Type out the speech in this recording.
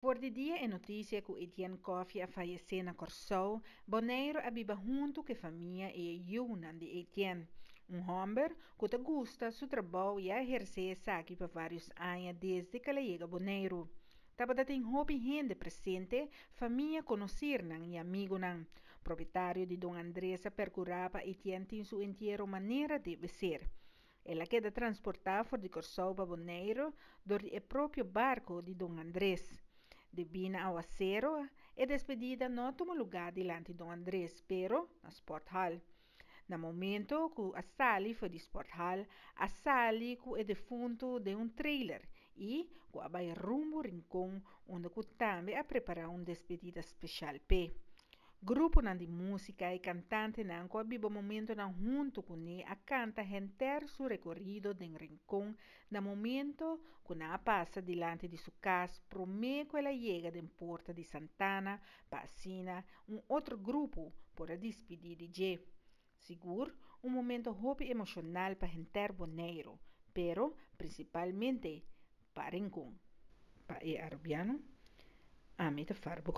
Por de dia é notícia que Etienne Coffey faleceu na Corsou, Boneiro abiba junto com a família e Yunan de Etienne, homem que te gusta seu trabalho e exercer aqui por vários anos desde que ele chega a Boneiro. Tava tem hobby gente presente, família conhecer e amigo nan. Proprietário de Dom Andrés percurava Etienne tem sua inteira maneira de ser. Ela queda transportar for de Corsou para Boneiro, do próprio barco de Dom Andrés. Divina ao acero e despedida não toma lugar diante de Dom Andrés, pero na Sport Hall. No momento que a Sally foi de Sport Hall, a Sally é defunto de trailer e que vai rumbo ao rincão onde também a preparar despedida especial. Grupo de música e cantante nan ko bibo momento na junto com ele a canta enter su recorrido den rincón na momento que na passa diante de sua casa promê que ela chega den porta de Santana para assinar outro grupo para despedir de Jay. Seguro, momento hope emocional para enter Boneiro, pero principalmente para rincón. Para e arabiano, a meta farbo